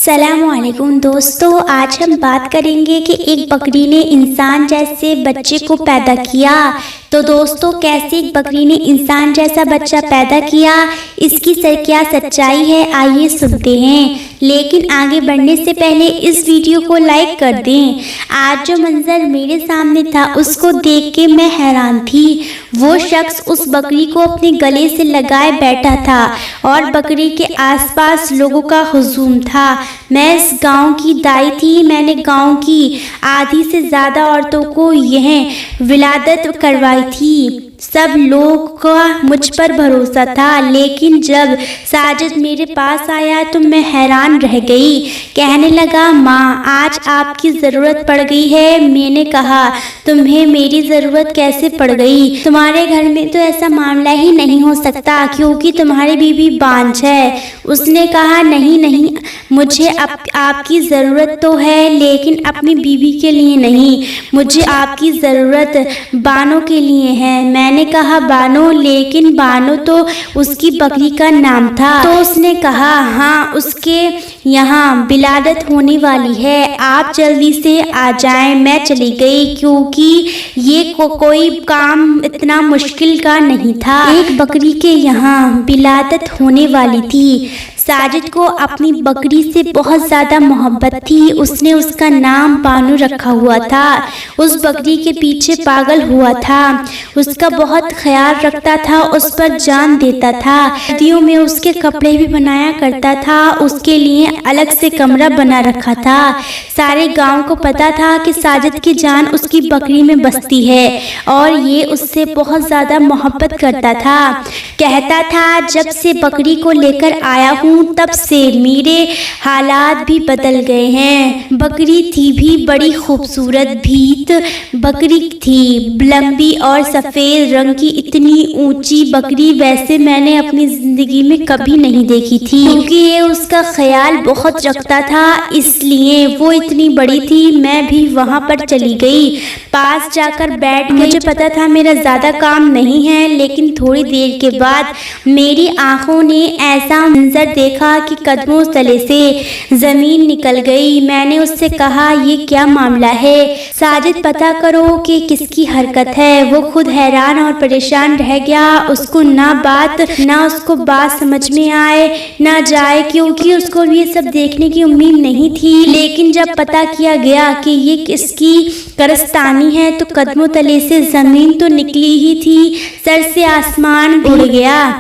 السلام علیکم دوستو، آج ہم بات کریں گے کہ ایک بکری نے انسان جیسے بچے کو پیدا کیا۔ تو دوستو، کیسے ایک بکری نے انسان جیسا بچہ پیدا کیا، اس کی کیا سچائی ہے، آئیے سنتے ہیں۔ لیکن آگے بڑھنے سے پہلے اس ویڈیو کو لائک کر دیں۔ آج جو منظر میرے سامنے تھا اس کو دیکھ کے میں حیران تھی۔ وہ شخص اس بکری کو اپنے گلے سے لگائے بیٹھا تھا اور بکری کے آس پاس لوگوں کا ہجوم تھا۔ میں اس گاؤں کی دائی تھی۔ میں نے گاؤں کی آدھی سے زیادہ عورتوں کو یہیں ولادت کروائی تھی۔ سب لوگ کا مجھ پر بھروسہ تھا، لیکن جب ساجد میرے پاس آیا تو میں حیران رہ گئی۔ کہنے لگا، ماں آج آپ کی ضرورت پڑ گئی ہے۔ میں نے کہا، تمہیں میری ضرورت کیسے پڑ گئی؟ تمہارے گھر میں تو ایسا معاملہ ہی نہیں ہو سکتا کیونکہ تمہاری بیوی بانجھ ہے۔ اس نے کہا، نہیں، مجھے آپ کی ضرورت تو ہے لیکن اپنی بیوی کے لیے نہیں، مجھے آپ کی ضرورت بانو کے لیے ہے۔ میں نے کہا، بانو؟ لیکن بانو تو اس کی بکری کا نام تھا۔ تو اس نے کہا، ہاں، اس کے یہاں ولادت ہونے والی ہے، آپ جلدی سے آ جائیں۔ میں چلی گئی کیونکہ یہ کوئی کام اتنا مشکل کا نہیں تھا۔ ایک بکری کے یہاں ولادت ہونے والی تھی۔ ساجد کو اپنی بکری سے بہت زیادہ محبت تھی۔ اس نے اس کا نام بانو رکھا ہوا تھا۔ اس بکری کے پیچھے پاگل ہوا تھا، اس کا بہت خیال رکھتا تھا، اس پر جان دیتا تھا۔ سردیوں میں اس کے کپڑے بھی بنایا کرتا تھا، اس کے لیے الگ سے کمرہ بنا رکھا تھا۔ سارے گاؤں کو پتا تھا کہ ساجد کی جان اس کی بکری میں بستی ہے اور یہ اس سے بہت زیادہ محبت کرتا تھا۔ کہتا تھا، جب سے بکری کو لے کر آیا ہوں تب سے میرے حالات بھی بدل گئے ہیں۔ بکری تھی بھی بڑی خوبصورت، بھیت بکری تھی، لمبی اور سفید رنگ کی۔ اتنی اونچی بکری ویسے میں نے اپنی زندگی میں کبھی نہیں دیکھی تھی کیونکہ یہ اس کا خیال بہت رکھتا تھا، اس لیے وہ اتنی بڑی تھی۔ میں بھی وہاں پر چلی گئی، پاس جا کر بیٹھ گئی۔ مجھے پتا تھا میرا زیادہ کام نہیں ہے، لیکن تھوڑی دیر کے بعد میری آنکھوں نے ایسا منظر دیکھا کہ قدموں تلے سے زمین نکل گئی۔ میں نے اس سے کہا، یہ کیا معاملہ ہے؟ ساجد پتا کرو کہ کس کی حرکت ہے۔ وہ خود حیران اور پریشان رہ گیا۔ اس کو نہ بات سمجھ میں آئے نہ جائے کیونکہ اس کو یہ سب دیکھنے کی امید نہیں تھی۔ لیکن جب پتا کیا گیا کہ یہ کس کی کارستانی ہے تو قدموں تلے سے زمین تو نکلی ہی تھی، سر سے آسمان اڑ گیا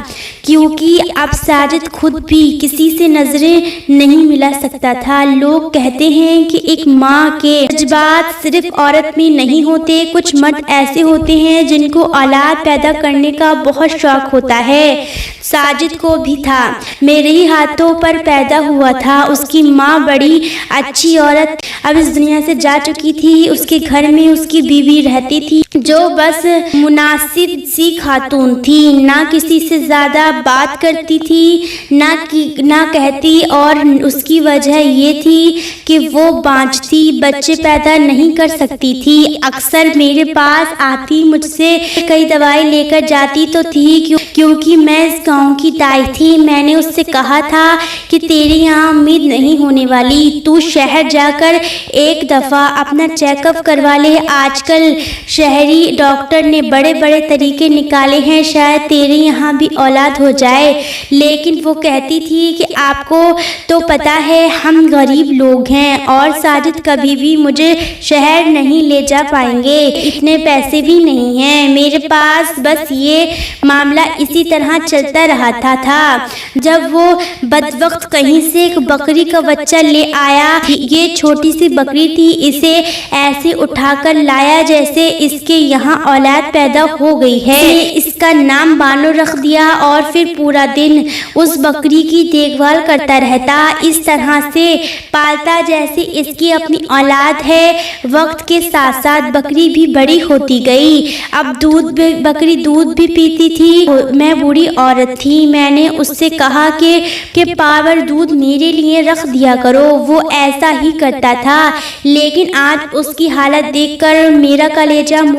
کیونکہ اب ساجد خود بھی کسی سے نظریں نہیں ملا سکتا تھا۔ لوگ کہتے ہیں کہ ایک ماں کے جذبات صرف عورت میں نہیں ہوتے، کچھ مرد ایسے ہوتے ہیں جن کو اولاد پیدا کرنے کا بہت شوق ہوتا ہے۔ ساجد کو بھی تھا۔ میرے ہی ہاتھوں پر پیدا ہوا تھا۔ اس کی ماں بڑی اچھی عورت اب اس دنیا سے جا چکی تھی۔ اس کے گھر میں اس کی بیوی رہتی تھی جو بس مناسب سی خاتون تھی، نہ کسی سے زیادہ بات کرتی تھی نہ کہتی، اور اس کی وجہ یہ تھی کہ وہ بانجھ تھی، بچے پیدا نہیں کر سکتی تھی۔ اکثر میرے پاس آتی، مجھ سے کئی دوائی لے کر جاتی تو تھی کیونکہ میں اس گاؤں کی دائی تھی۔ میں نے اس سے کہا تھا کہ تیرے یہاں امید نہیں ہونے والی، تو شہر جا کر ایک دفعہ اپنا چیک اپ کروا لے۔ آج کل شہری ڈاکٹر نے بڑے بڑے طریقے نکالے ہیں، شاید تیرے یہاں بھی اولاد ہو جائے۔ لیکن وہ کہتی تھی کہ آپ کو تو پتا ہے ہم غریب لوگ ہیں اور ساجد کبھی بھی مجھے شہر نہیں لے جا پائیں گے، اتنے پیسے بھی نہیں ہیں میرے پاس۔ بس یہ معاملہ اسی طرح چلتا رہتا تھا۔ جب وہ بدبخت کہیں سے ایک بکری کا بچہ لے آیا، یہ چھوٹی سی بکری تھی، اسے ایسے اٹھا کر لایا جیسے اس کے یہاں اولاد پیدا ہو گئی ہے۔ اس کا نام بانو رکھ دیا اور پھر پورا دن اس بکری کی دیکھ بھال کرتا رہتا، اس طرح سے پالتا جیسے اس کی اپنی اولاد ہے۔ وقت کے ساتھ ساتھ بکری بھی بڑی ہوتی گئی، اب بکری دودھ بھی پیتی تھی۔ میں بوڑھی عورت تھی، میں نے اس سے کہا کہ پاور دودھ میرے لیے رکھ دیا کرو۔ وہ ایسا ہی کرتا تھا، لیکن آج اس کی حالت دیکھ کر میرا کلیجہ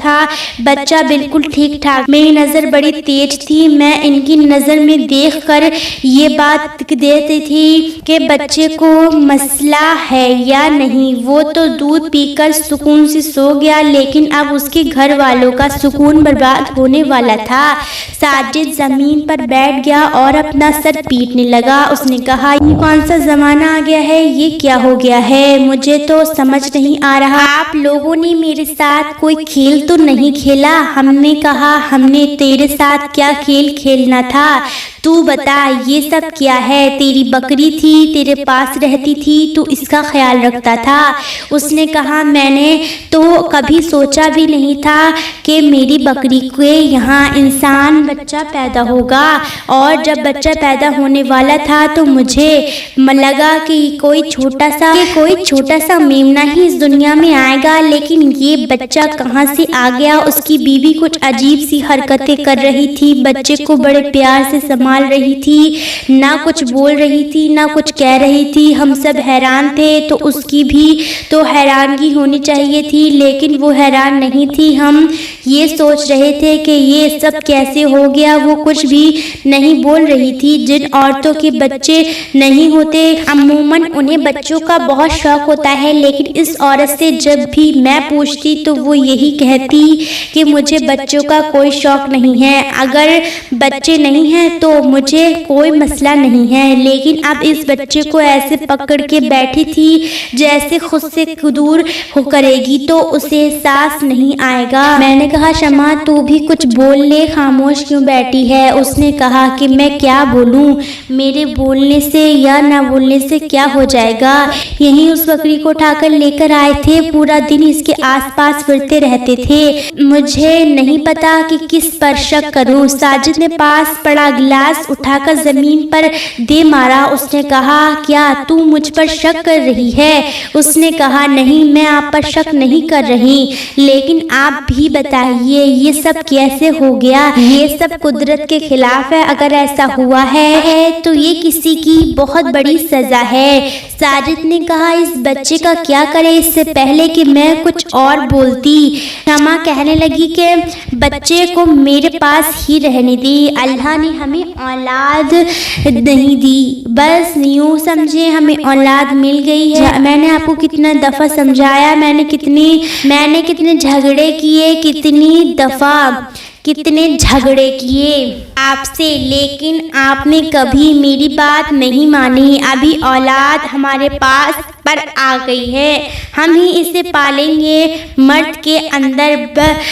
تھا. بچہ بالکل ٹھیک ٹھاک. میری نظر بڑی تیز تھی. میں ان کی نظر میں دیکھ کر یہ بات دیتی تھی کہ بچے کو مسئلہ ہے یا نہیں. وہ تو دودھ پی کر سکون سے سو گیا، لیکن اب اس کے گھر والوں کا سکون برباد ہونے والا تھا. ساجد زمین پر بیٹھ گیا اور اپنا سر پیٹنے لگا. اس نے کہا، یہ کون سا زمانہ آ گیا ہے؟ یہ کیا ہو گیا ہے؟ مجھے تو سمجھ نہیں آ رہا. آپ لوگوں نے میرے ساتھ کوئی کھیل تو نہیں کھیلا؟ ہم نے کہا، ہم نے تیرے ساتھ کیا کھیل کھیلنا تھا؟ تو بتا یہ سب کیا ہے؟ تیری بکری تھی، تیرے پاس رہتی تھی، تو اس کا خیال رکھتا تھا. اس نے کہا، میں نے تو کبھی سوچا بھی نہیں تھا کہ میری بکری کے یہاں انسان بچہ پیدا ہوگا. اور جب بچہ پیدا ہونے والا تھا تو مجھے لگا کہ کوئی چھوٹا سا میمنہ ہی اس دنیا میں آئے گا. لیکن یہ بچہ کہاں سے آ گیا؟ اس کی بیوی کچھ عجیب سی حرکتیں کر رہی تھی. بچے کو بڑے پیار سے سنبھال رہی تھی، نہ کچھ بول رہی تھی نہ کچھ کہہ رہی تھی. ہم سب حیران تھے. تو اس کی بھی تو حیرانگی ہونی چاہیے تھی، لیکن وہ حیران نہیں تھی. ہم یہ سوچ رہے تھے کہ یہ سب کیسے ہو گیا. وہ کچھ بھی نہیں بول رہی تھی. جن عورتوں کے بچے نہیں ہوتے عموماً انہیں بچوں کا بہت شوق ہوتا ہے، لیکن اس عورت سے جب بھی میں پوچھتی تو وہ یہی کہتی کہ مجھے بچوں کا کوئی شوق نہیں ہے. اگر بچے نہیں ہیں تو مجھے کوئی مسئلہ نہیں ہے. لیکن اب اس بچے کو ایسے پکڑ کے بیٹھی تھی جیسے خود سے دور ہو کرے گی تو اسے احساس نہیں آئے گا. میں نے کہا، شمع تو بھی کچھ بول لے، خاموش کیوں بیٹھی ہے؟ اس نے کہا کہ میں کیا بولوں؟ میرے بولنے سے یا نہ بولنے سے کیا ہو جائے گا؟ یہیں اس بکری کو اٹھا کر لے کر آئے تھے، پورا دن اس کے آس پاس پھرتے رہتے تھے. مجھے نہیں پتا کہ کس پر شک کروں. ساجد نے پاس پڑا گلاس اٹھا کر زمین پر دے مارا. اس نے کہا، کیا تو مجھ پر شک کر رہی ہے؟ اس نے کہا، نہیں، میں آپ پر شک نہیں کر رہی، لیکن آپ بھی بتائیے یہ سب کیسے ہو گیا؟ یہ سب قدرت کے خلاف ہے. اگر ایسا ہوا ہے تو یہ کسی کی بہت بڑی سزا ہے. ساجد نے کہا، اس بچے کا کیا کرے؟ اس سے پہلے کہ میں کچھ اور بولتی، شمع کہنے لگی کہ بچے کو میرے پاس ہی رہنے دی. اللہ نے ہمیں اولاد نہیں دی، بس یوں سمجھے ہمیں اولاد مل گئی ہے. میں نے آپ کو کتنا دفعہ سمجھایا، میں نے کتنے جھگڑے کیے، کتنے جھگڑے کیے آپ سے، لیکن آپ نے کبھی میری بات نہیں مانی. ابھی اولاد ہمارے پاس پر آ گئی ہے، ہم ہی اسے پالیں گے. مرد کے اندر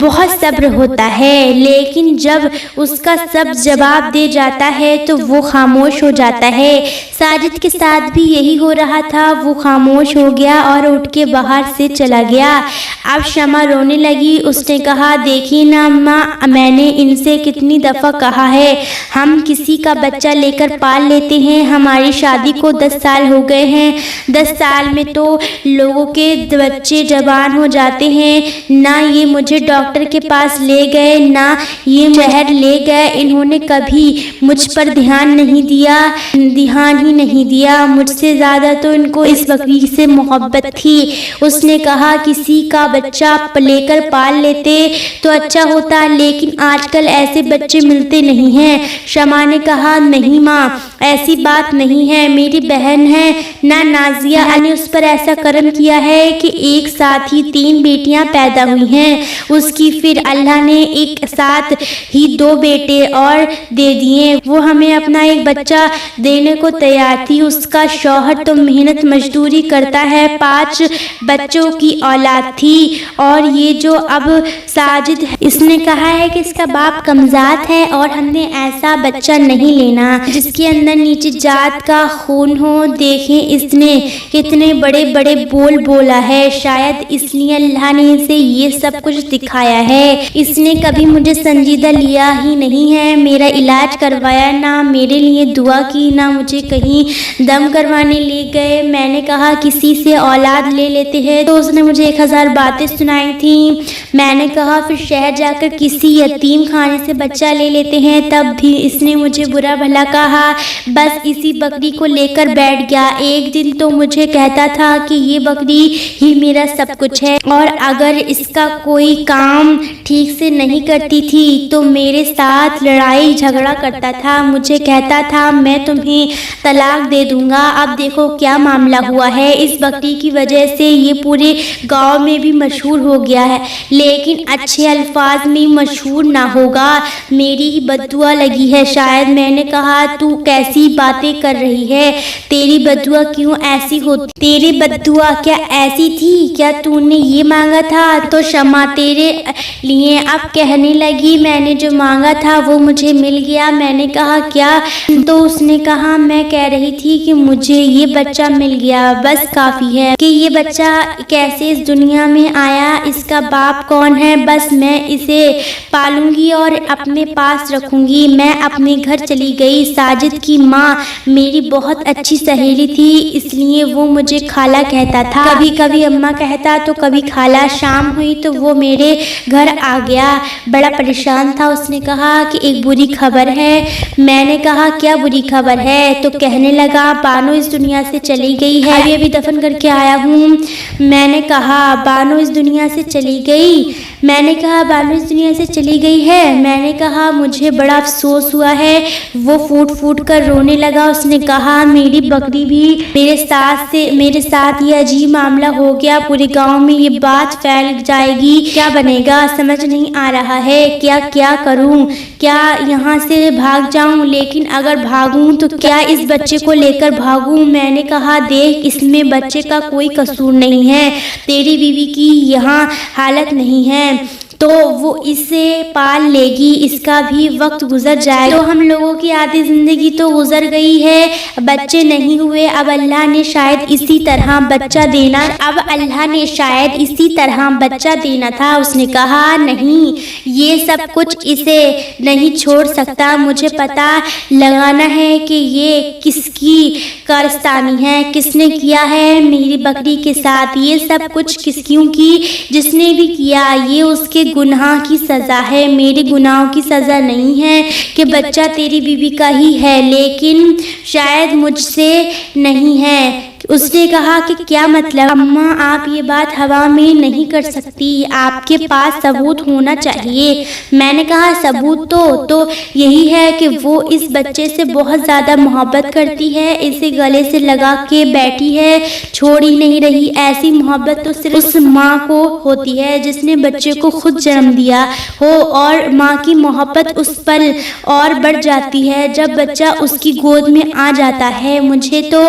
بہت صبر ہوتا ہے، لیکن جب اس کا سب جواب دے جاتا ہے تو وہ خاموش ہو جاتا ہے. ساجد کے ساتھ بھی یہی ہو رہا تھا. وہ خاموش ہو گیا اور اٹھ کے باہر سے چلا گیا. اب شمع رونے لگی. اس نے کہا، دیکھیے نا اماں، میں نے ان سے کتنی دفعہ کہا ہے ہم کسی کا بچہ لے کر پال لیتے ہیں. ہماری شادی کو 10 سال ہو گئے ہیں. 10 سال میں تو لوگوں کے بچے جوان ہو جاتے ہیں. نہ یہ مجھے ڈاکٹر کے پاس لے گئے، نہ یہ شہر لے گئے. انہوں نے کبھی مجھ پر دھیان ہی نہیں دیا. مجھ سے زیادہ تو ان کو اس بکری سے محبت تھی. اس نے کہا، کسی کا بچہ لے کر پال لیتے تو اچھا ہوتا، لیکن آج کل ایسے بچے ملتے نہیں ہیں. شمع نے کہا، نہیں ماں، ایسی بات نہیں ہے. میری بہن ہے نا نازیہ، اللہ نے اس پر ایسا کرم کیا ہے کہ ایک ساتھ ہی 3 بیٹیاں پیدا ہوئی ہیں اس کی. پھر اللہ نے ایک ساتھ ہی 2 بیٹے اور دے دیے. وہ ہمیں اپنا ایک بچہ دینے کو تیار تھی. اس کا شوہر تو محنت مزدوری کرتا ہے. 5 بچوں کی اولاد تھی. اور یہ جو اب ساجد ہے، اس نے کہا ہے کہ اس کا باپ کمزاد ہے اور ہم نے ایسا بچہ نہیں لینا جس کے اندر نیچے جات کا خون ہو. دیکھیں اس نے کتنے بڑے بڑے بول بولا ہے. شاید اس لیے اللہ نے اسے یہ سب کچھ دکھایا ہے. اس نے کبھی مجھے سنجیدہ لیا ہی نہیں ہے. میرا علاج کروایا، نہ میرے لیے دعا کی، نہ مجھے کہیں دم کروانے لے گئے. میں نے کہا کسی سے اولاد لے لیتے ہیں تو اس نے مجھے 1000 باتیں سنائی تھیں. میں نے کہا پھر شہر جا کر کسی یتیم خانے سے بچہ لے لیتے ہیں. تب بھی اس نے مجھے برا بھلا کہا. بس اسی بکری کو لے کر بیٹھ گیا. ایک دن تو مجھے کہتا کہتا تھا کہ یہ بکری ہی میرا سب کچھ ہے، اور اگر اس کا کوئی کام ٹھیک سے نہیں کرتی تھی تو میرے ساتھ لڑائی جھگڑا کرتا تھا، مجھے کہتا تھا میں تمہیں طلاق دے دوں گا۔ اب دیکھو کیا معاملہ ہوا ہے، اس بکری کی وجہ سے یہ پورے گاؤں میں بھی مشہور ہو گیا ہے، لیکن اچھے الفاظ میں مشہور نہ ہوگا، میری ہی بد دعا لگی ہے شاید۔ میں نے کہا تو کیسی باتیں کر رہی ہے، تیری بد دعا کیوں ایسی ہوتی؟ تیری بد دعا کیا ایسی تھی؟ کیا تو نے یہ مانگا تھا تو شمع تیرے لیے اب کہنے لگی میں نے جو مانگا تھا وہ مجھے مل گیا۔ میں نے کہا کیا؟ تو اس نے کہا میں کہہ رہی تھی کہ مجھے یہ بچہ مل گیا، بس کافی ہے کہ یہ بچہ کیسے اس دنیا میں آیا، اس کا باپ کون ہے، بس میں اسے پالوں گی اور اپنے پاس رکھوں گی۔ میں اپنے گھر چلی گئی۔ ساجد کی ماں میری بہت اچھی سہیلی تھی، اس لیے وہ مجھے خالہ کہتا تھا، کبھی کبھی اماں کہتا تو کبھی خالہ۔ شام ہوئی تو وہ میرے گھر آ گیا، بڑا پریشان تھا۔ اس نے کہا کہ ایک بری خبر ہے۔ میں نے کہا کیا بری خبر ہے؟ تو کہنے لگا بانو اس دنیا سے چلی گئی ہے، ابھی دفن کر کے آیا ہوں۔ میں نے کہا بانو اس دنیا سے چلی گئی؟ میں نے کہا بانو اس دنیا سے چلی گئی ہے؟ میں نے کہا مجھے بڑا افسوس ہوا ہے۔ وہ پھوٹ پھوٹ کر رونے لگا۔ اس نے کہا میری بکری بھی میرے ساتھ یہ عجیب معاملہ ہو گیا، پورے گاؤں میں یہ بات پھیل جائے گی، کیا بنے گا سمجھ نہیں آ رہا ہے، کیا کروں؟ کیا یہاں سے بھاگ جاؤں؟ لیکن اگر بھاگوں تو کیا اس بچے کو لے کر بھاگوں؟ میں نے کہا دیکھ اس میں بچے کا کوئی قصور نہیں ہے، تیری بیوی کی یہاں حالت نہیں ہے تو وہ اسے پال لے گی، اس کا بھی وقت گزر جائے گا۔ تو ہم لوگوں کی آدھی زندگی تو گزر گئی ہے، بچے نہیں ہوئے، اب اللہ نے شاید اسی طرح بچہ دینا تھا۔ اس نے کہا نہیں، یہ سب کچھ اسے نہیں چھوڑ سکتا، مجھے پتہ لگانا ہے کہ یہ کس کی کارستانی ہے، کس نے کیا ہے میری بکری کے ساتھ، یہ سب کچھ کیوں کی، جس نے بھی کیا یہ اس کے گناہ کی سزا ہے، میرے گناہوں کی سزا نہیں ہے کہ بچہ تیری بیوی کا ہی ہے، لیکن شاید مجھ سے نہیں ہے۔ اس نے کہا کہ کیا مطلب؟ اماں آپ یہ بات ہوا میں نہیں کر سکتی، آپ کے پاس ثبوت ہونا چاہیے۔ میں نے کہا ثبوت تو یہی ہے کہ وہ اس بچے سے بہت زیادہ محبت کرتی ہے، اسے گلے سے لگا کے بیٹھی ہے، چھوڑ ہی نہیں رہی۔ ایسی محبت تو صرف اس ماں کو ہوتی ہے جس نے بچے کو خود جنم دیا ہو، اور ماں کی محبت اس پل اور بڑھ جاتی ہے جب بچہ اس کی گود میں آ جاتا ہے۔ مجھے تو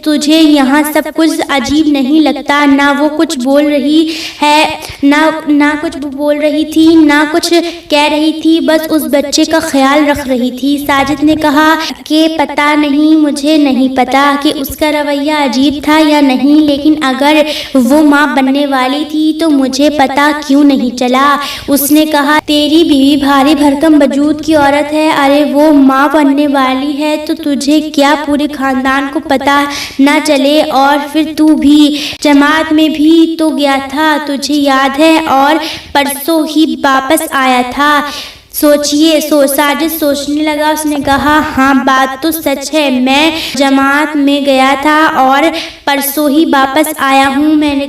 تجھے یہاں سب کچھ عجیب نہیں لگتا؟ نہ وہ کچھ بول رہی ہے، نہ کچھ بول رہی تھی، نہ کچھ کہہ رہی تھی، بس اس بچے کا خیال رکھ رہی تھی۔ ساجد نے کہا کہ پتہ نہیں، مجھے نہیں پتا کہ اس کا رویہ عجیب تھا یا نہیں، لیکن اگر وہ ماں بننے والی تھی تو مجھے پتا کیوں نہیں چلا؟ اس نے کہا تیری بیوی بھاری بھرکم وجود کی عورت ہے، ارے وہ ماں بننے والی ہے تو تجھے کیا پورے خاندان کو پتا نہ چلے؟ اور پھر تو بھی جماعت میں بھی تو گیا تھا، تجھے یاد ہے، اور پرسوں ہی واپس آیا تھا۔ ساجد سوچنے لگا۔ اس نے کہا ہاں بات تو سچ ہے، میں جماعت میں گیا تھا اور پرسوں ہی واپس آیا ہوں۔ میں نے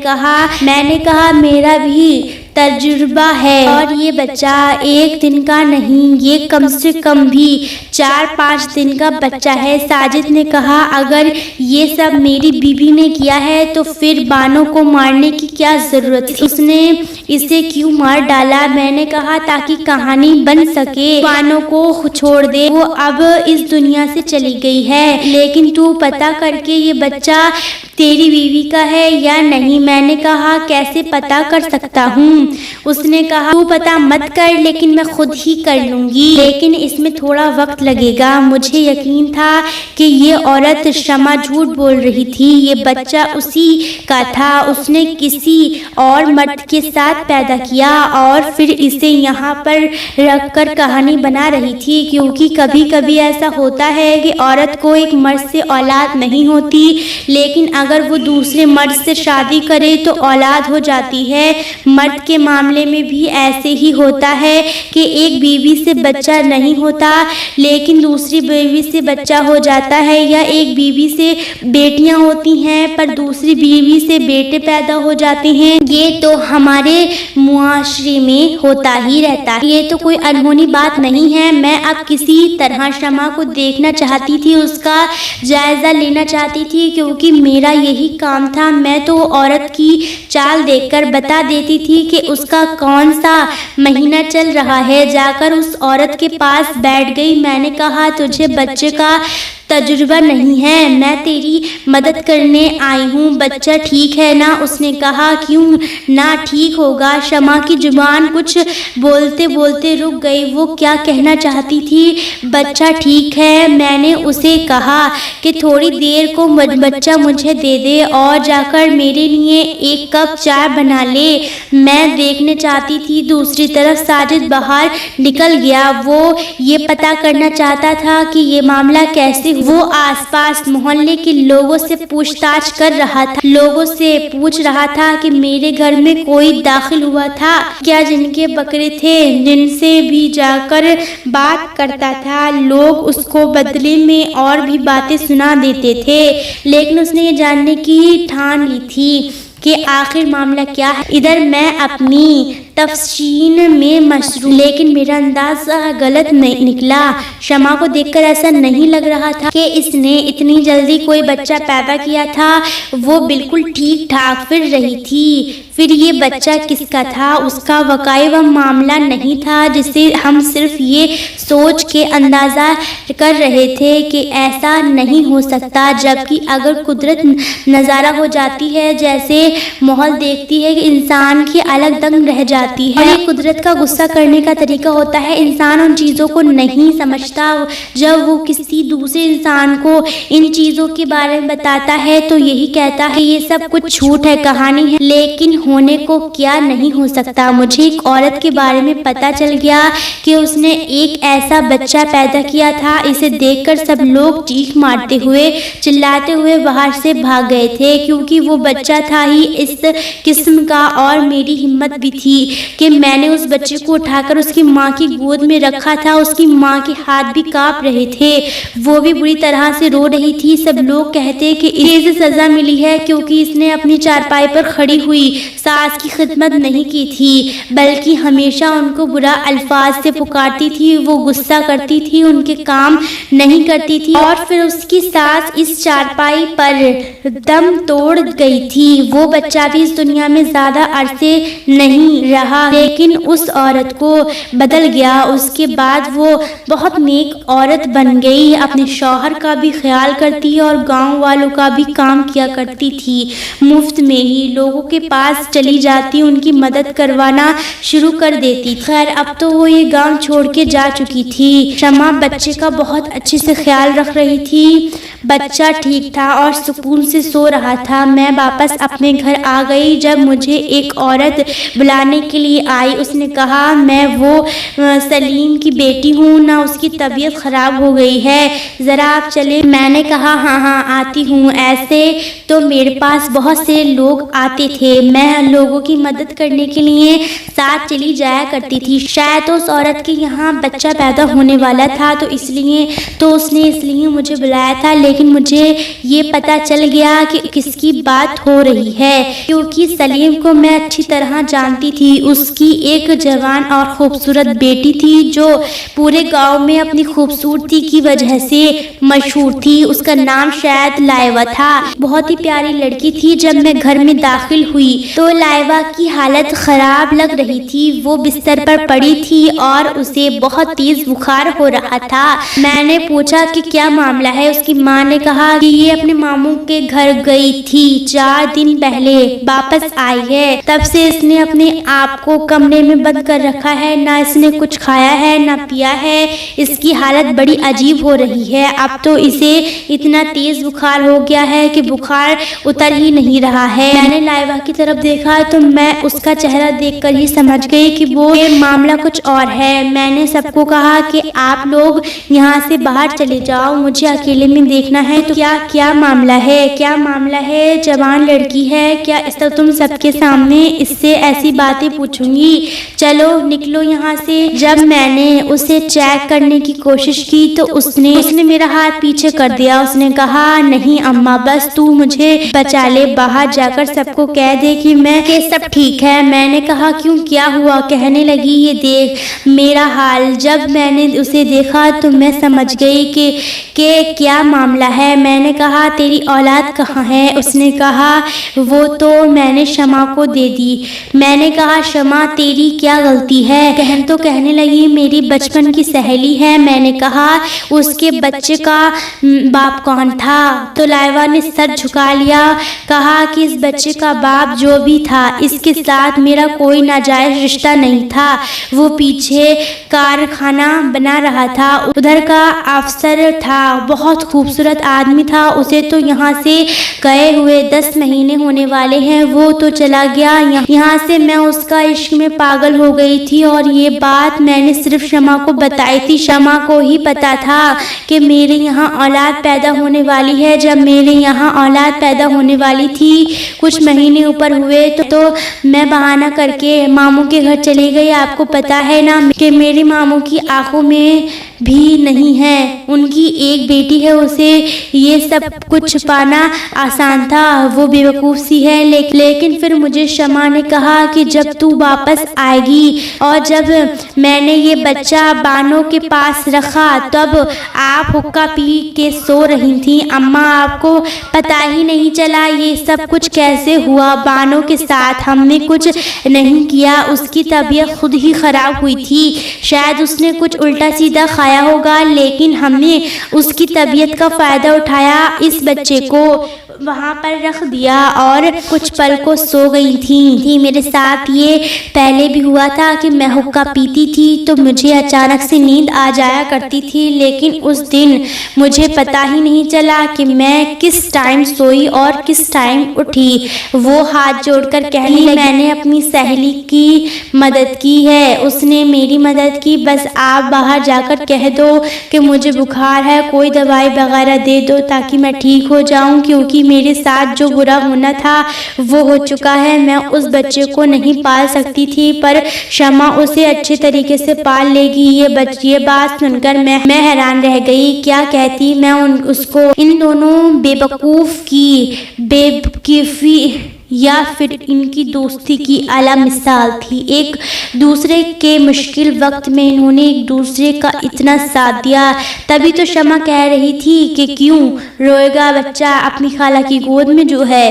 کہا میرا بھی تجربہ ہے، اور یہ بچہ ایک دن کا نہیں، یہ کم سے کم بھی 4-5 دن کا بچہ ہے۔ ساجد نے کہا اگر یہ سب میری بیوی نے کیا ہے تو پھر بانو کو مارنے کی کیا ضرورت تھی؟ اس نے اسے کیوں مار ڈالا؟ میں نے کہا تاکہ کہانی بن سکے، بانو کو چھوڑ دے، وہ اب اس دنیا سے چلی گئی ہے، لیکن تو پتہ کر کے یہ بچہ تیری بیوی کا ہے یا نہیں؟ میں نے کہا کیسے پتہ کر سکتا ہوں؟ اس نے کہا تو پتہ مت کر، لیکن میں خود ہی کر لوں گی، لیکن اس میں تھوڑا وقت لگے گا۔ مجھے یقین تھا کہ یہ عورت شمع جھوٹ بول رہی تھی، یہ بچہ اسی کا تھا، اس نے کسی اور مرد کے ساتھ پیدا کیا اور پھر اسے یہاں پر رکھ کر کہانی بنا رہی تھی، کیونکہ کبھی کبھی ایسا ہوتا ہے کہ عورت کو ایک مرد سے اولاد نہیں ہوتی، لیکن اگر وہ دوسرے مرد سے شادی کرے تو اولاد ہو جاتی ہے۔ مرد کے معاملے میں بھی ایسے ہی ہوتا ہے کہ ایک بیوی سے بچہ نہیں ہوتا لیکن دوسری بیوی سے بچہ ہو جاتا ہے، یا ایک بیوی سے بیٹیاں ہوتی ہیں پر دوسری بیوی سے بیٹے پیدا ہو جاتے ہیں۔ یہ تو ہمارے معاشرے میں ہوتا ہی رہتا ہے، یہ تو کوئی انہونی بات نہیں ہے۔ میں اب کسی طرح شمع کو دیکھنا چاہتی تھی، اس کا جائزہ لینا چاہتی تھی، کیونکہ میرا یہی کام تھا۔ میں تو عورت کی چال دیکھ کر بتا دیتی تھی کہ اس کا کون سا مہینہ چل رہا ہے۔ جا کر اس عورت کے پاس بیٹھ گئی۔ میں نے کہا تجھے بچے کا تجربہ نہیں ہے، میں تیری مدد کرنے آئی ہوں، بچہ ٹھیک ہے نا؟ اس نے کہا کیوں نہ ٹھیک ہوگا۔ شمع کی زبان کچھ بولتے بولتے رک گئی، وہ کیا کہنا چاہتی تھی؟ بچہ ٹھیک ہے۔ میں نے اسے کہا کہ تھوڑی دیر کو بچہ مجھے دے دے اور جا کر میرے لیے ایک کپ چائے بنا لے، میں دیکھنے چاہتی تھی۔ دوسری طرف ساجد باہر نکل گیا، وہ یہ پتا کرنا چاہتا تھا کہ یہ معاملہ کیسے۔ وہ آس پاس محلے کے لوگوں سے پوچھ تاچھ کر رہا تھا، لوگوں سے پوچھ رہا تھا کہ میرے گھر میں کوئی داخل ہوا تھا کیا، جن کے بکرے تھے، جن سے بھی جا کر بات کرتا تھا، لوگ اس کو بدلے میں اور بھی باتیں سنا دیتے تھے، لیکن اس نے یہ جاننے کی ٹھان لی تھی کہ آخر معاملہ کیا ہے۔ ادھر میں اپنی تفصیل میں مصروف، لیکن میرا اندازہ غلط نہیں نکلا۔ شمع کو دیکھ کر ایسا نہیں لگ رہا تھا کہ اس نے اتنی جلدی کوئی بچہ پیدا کیا تھا، وہ بالکل ٹھیک ٹھاک پھر رہی تھی۔ پھر یہ بچہ کس کا تھا؟ اس کا واقعی وہ معاملہ نہیں تھا جسے ہم صرف یہ سوچ کے اندازہ کر رہے تھے کہ ایسا نہیں ہو سکتا، جبکہ اگر قدرت نظارہ ہو جاتی ہے، جیسے ماحول دیکھتی ہے کہ انسان کی الگ دنگ رہ جاتی ہے۔ اور یہ قدرت کا غصہ کرنے کا طریقہ ہوتا ہے، انسان ان چیزوں کو نہیں سمجھتا۔ جب وہ کسی دوسرے انسان کو ان چیزوں کے بارے میں بتاتا ہے تو یہی کہتا ہے کہ یہ سب کچھ جھوٹ ہے، کہانی ہے، لیکن ہونے کو کیا نہیں ہو سکتا۔ مجھے ایک عورت کے بارے میں پتا چل گیا کہ اس نے ایک ایسا بچہ پیدا کیا تھا، اسے دیکھ کر سب لوگ چیخ مارتے ہوئے چلاتے ہوئے باہر سے بھاگ گئے تھے، کیونکہ وہ بچہ تھا ہی اس قسم کا۔ اور میری ہمت بھی تھی کہ میں نے اس بچے کو اٹھا کر اس کی ماں کی گود میں رکھا تھا۔ اس کی ماں کے ہاتھ بھی کانپ رہے تھے، وہ بھی بری طرح سے رو رہی تھی۔ سب لوگ کہتے کہ اسے سزا ملی ہے کیونکہ اس نے اپنی چارپائی پر کھڑی ہوئی ساس کی خدمت نہیں کی تھی، بلکہ ہمیشہ ان کو برا الفاظ سے پکارتی تھی، وہ غصہ کرتی تھی، ان کے کام نہیں کرتی تھی، اور پھر اس کی ساس اس چارپائی پر دم توڑ گئی تھی۔ وہ بچہ بھی اس دنیا میں زیادہ عرصے نہیں رہا، لیکن اس عورت کو بدل گیا۔ اس کے بعد وہ بہت نیک عورت بن گئی، اپنے شوہر کا بھی خیال کرتی اور گاؤں والوں کا بھی کام کیا کرتی تھی، مفت میں ہی لوگوں کے پاس چلی جاتی، ان کی مدد کروانا شروع کر دیتی۔ خیر اب تو وہ یہ گاؤں چھوڑ کے جا چکی تھی۔ شمع بچے کا بہت اچھے سے خیال رکھ رہی تھی، بچہ ٹھیک تھا اور سکون سے سو رہا تھا۔ میں واپس اپنے گھر آ گئی جب مجھے ایک عورت بلانے کے لیے آئی۔ اس نے کہا میں وہ سلیم کی بیٹی ہوں، نہ اس کی طبیعت خراب ہو گئی ہے، ذرا آپ چلے۔ میں نے کہا ہاں آتی ہوں، ایسے تو میرے پاس بہت سے لوگ آتے تھے، میں لوگوں کی مدد کرنے کے لیے ساتھ چلی جایا کرتی تھی۔ شاید اس عورت کے یہاں بچہ پیدا ہونے والا تھا تو اس نے مجھے بلایا تھا، لیکن مجھے یہ پتا چل گیا کہ کس کی بات ہو رہی ہے، کیونکہ سلیم کو میں اچھی طرح جانتی تھی۔ اس کی ایک جوان اور خوبصورت بیٹی تھی جو پورے گاؤں میں اپنی خوبصورتی کی وجہ سے مشہور تھی، اس کا نام شاید لائبہ تھا۔ بہت ہی پیاری لڑکی تھی۔ جب میں گھر میں داخل ہوئی تو لائبہ کی حالت خراب لگ رہی تھی، وہ بستر پر پڑی تھی اور اسے بہت تیز بخار ہو رہا تھا۔ میں نے پوچھا کہ کیا معاملہ ہے؟ اس کی ماں نے کہا کہ یہ اپنے ماموں کے گھر گئی تھی، 4 دن پہلے واپس آئی ہے، تب سے اس نے اپنے آپ آپ کو کمرے میں بند کر رکھا ہے، نہ اس نے کچھ کھایا ہے نہ پیا ہے، اس کی حالت بڑی عجیب ہو رہی ہے، اب تو اسے اتنا تیز بخار ہو گیا ہے کہ بخار اتر ہی نہیں رہا ہے۔ میں نے لائبہ کی طرف دیکھا تو میں اس کا چہرہ دیکھ کر ہی سمجھ گئی کہ وہ معاملہ کچھ اور ہے۔ میں نے سب کو کہا کہ آپ لوگ یہاں سے باہر چلے جاؤ، مجھے اکیلے میں دیکھنا ہے۔ تو کیا معاملہ ہے؟ کیا معاملہ ہے؟ جوان لڑکی ہے، کیا اس طرح تم سب کے سامنے اس سے ایسی باتیں پوچھوں گی؟ چلو نکلو یہاں سے۔ جب میں نے اسے چیک کرنے کی کوشش کی تو اس نے میرا ہاتھ پیچھے کر دیا۔ اس نے کہا نہیں اماں، بس تو مجھے بچا لے، باہر جا کر سب کو کہہ دے کہ سب ٹھیک ہے۔ میں نے کہا کیوں، کیا ہوا؟ کہنے لگی یہ دیکھ میرا حال۔ جب میں نے اسے دیکھا تو میں سمجھ گئی کہ کیا معاملہ ہے۔ میں نے کہا تیری اولاد کہاں ہے؟ اس نے کہا وہ تو میں نے شمع کو دے دی۔ میں نے کہا شمع تیری کیا غلطی ہے؟ کہنے لگی میری بچپن کی سہیلی ہے۔ میں نے کہا اس کے بچے کا باپ کون تھا؟ تو لائبہ نے سر جھکا لیا، کہا کہ اس بچے کا باپ جو بھی تھا اس کے ساتھ میرا کوئی ناجائز رشتہ نہیں تھا، وہ پیچھے کارخانہ بنا رہا تھا، ادھر کا افسر تھا، بہت خوبصورت آدمی تھا، اسے تو یہاں سے گئے ہوئے 10 مہینے ہونے والے ہیں، وہ تو چلا گیا یہاں سے۔ میں اس کا عشق میں پاگل ہو گئی تھی اور یہ بات میں نے صرف شمع کو بتائی تھی۔ شمع کو ہی پتا تھا کہ میرے یہاں اولاد پیدا ہونے والی ہے۔ جب میرے یہاں اولاد پیدا ہونے والی تھی، کچھ مہینے اوپر ہوئے تو میں بہانہ کر کے ماموں کے گھر چلی گئی۔ آپ کو پتا ہے نا کہ میری ماموں کی آنکھوں میں بھی نہیں ہے، ان کی ایک بیٹی ہے، اسے یہ سب کچھ چھپانا آسان تھا، وہ بے وقوف سی ہے۔ لیکن پھر مجھے شمع نے کہا کہ جب تو واپس آئے گی اور جب میں نے یہ بچہ بانو کے پاس رکھا تب آپ حقہ پی کے سو رہی تھی۔ اماں آپ کو پتا ہی نہیں چلا یہ سب کچھ کیسے ہوا؟ بانو کے ساتھ ہم نے کچھ نہیں کیا، اس کی طبیعت خود ہی خراب ہوئی تھی، شاید اس نے کچھ الٹا سیدھا کھایا ہوگا، لیکن ہم نے اس کی طبیعت کا فائدہ اٹھایا، اس بچے کو وہاں پر رکھ دیا اور کچھ پل کو سو گئی تھی۔ میرے ساتھ یہ پہلے بھی ہوا تھا کہ میں حقہ پیتی تھی تو مجھے اچانک سے نیند آ جایا کرتی تھی، لیکن اس دن مجھے پتا ہی نہیں چلا کہ میں کس ٹائم سوئی اور کس ٹائم اٹھی۔ وہ ہاتھ جوڑ کر کہنے لگی میں نے اپنی سہیلی کی مدد کی ہے، اس نے میری مدد کی، بس آپ باہر جا کر کہہ دو کہ مجھے بخار ہے، کوئی دوائی وغیرہ دے دو تاکہ میں ٹھیک ہو جاؤں، کیونکہ میرے ساتھ جو برا ہونا تھا وہ ہو چکا ہے۔ میں اس بچے کو نہیں پال سکتی تھی پر شمع اسے اچھے طریقے سے پال لے گی۔ یہ بات سن کر میں حیران رہ گئی، کیا کہتی میں اس کو؟ ان دونوں بے وقوف کی بے وقوفی یا پھر ان کی دوستی کی اعلیٰ مثال تھی۔ ایک دوسرے کے مشکل وقت میں انہوں نے ایک دوسرے کا اتنا ساتھ دیا۔ تبھی تو شمع کہہ رہی تھی کہ کیوں روئے گا بچہ اپنی خالہ کی گود میں جو ہے؟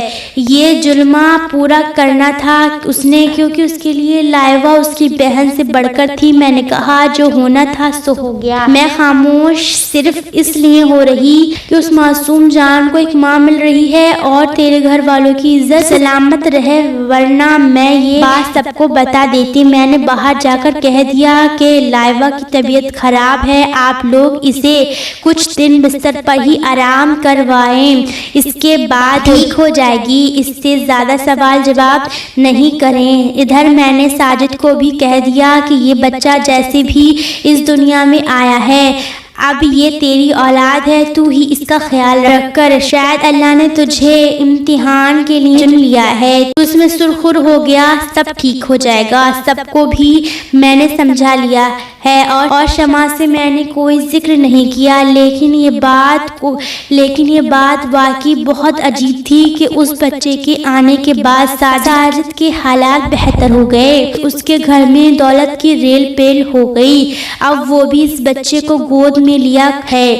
یہ جلمہ پورا کرنا تھا اس نے، کیونکہ اس کے لیے لائبہ اس کی بہن سے بڑھ کر تھی۔ میں نے کہا جو ہونا تھا سو ہو گیا۔ میں خاموش صرف اس لیے ہو رہی کہ اس معصوم جان کو ایک ماں مل رہی ہے اور تیرے گھر والوں کی عزت سلامت رہے، ورنہ میں یہ بات سب کو بتا دیتی۔ میں نے باہر جا کر کہہ دیا کہ لائبہ کی طبیعت خراب ہے، آپ لوگ اسے کچھ دن بستر پر ہی آرام کروائیں، اس کے بعد ٹھیک ہو جائے گی، اس سے زیادہ سوال جواب نہیں کریں۔ ادھر میں نے ساجد کو بھی کہہ دیا کہ یہ بچہ جیسے بھی اس دنیا میں آیا ہے، اب یہ تیری اولاد ہے، تو ہی اس کا خیال رکھ کر، شاید اللہ نے تجھے امتحان کے لیے چن لیا ہے، تو اس میں سرخر ہو گیا، سب ٹھیک ہو جائے گا۔ سب کو بھی میں نے سمجھا لیا ہے اور شمع سے میں نے کوئی ذکر نہیں کیا، لیکن یہ بات واقعی بہت عجیب تھی کہ اس بچے کے آنے کے بعد ساجد کے حالات بہتر ہو گئے، اس کے گھر میں دولت کی ریل پیل ہو گئی، اب وہ بھی اس بچے کو گود میں لیا ہے۔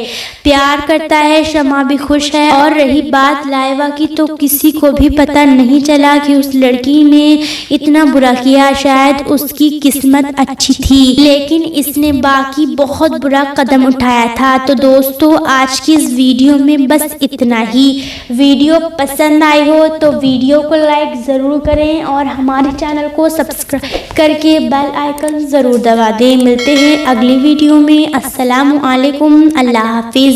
پیار کرتا ہے، شمع بھی خوش ہے۔ اور رہی بات لائبہ کی تو کسی کو بھی پتہ نہیں چلا کہ اس لڑکی نے اتنا برا کیا، شاید اس کی قسمت اچھی تھی لیکن اس نے باقی بہت برا قدم اٹھایا تھا۔ تو دوستو آج کی اس ویڈیو میں بس اتنا ہی۔ ویڈیو پسند آئی ہو تو ویڈیو کو لائک ضرور کریں اور ہمارے چینل کو سبسکرائب کر کے بیل آئیکن ضرور دبا دیں۔ ملتے ہیں اگلی ویڈیو میں۔ السلام علیکم، اللہ حافظ۔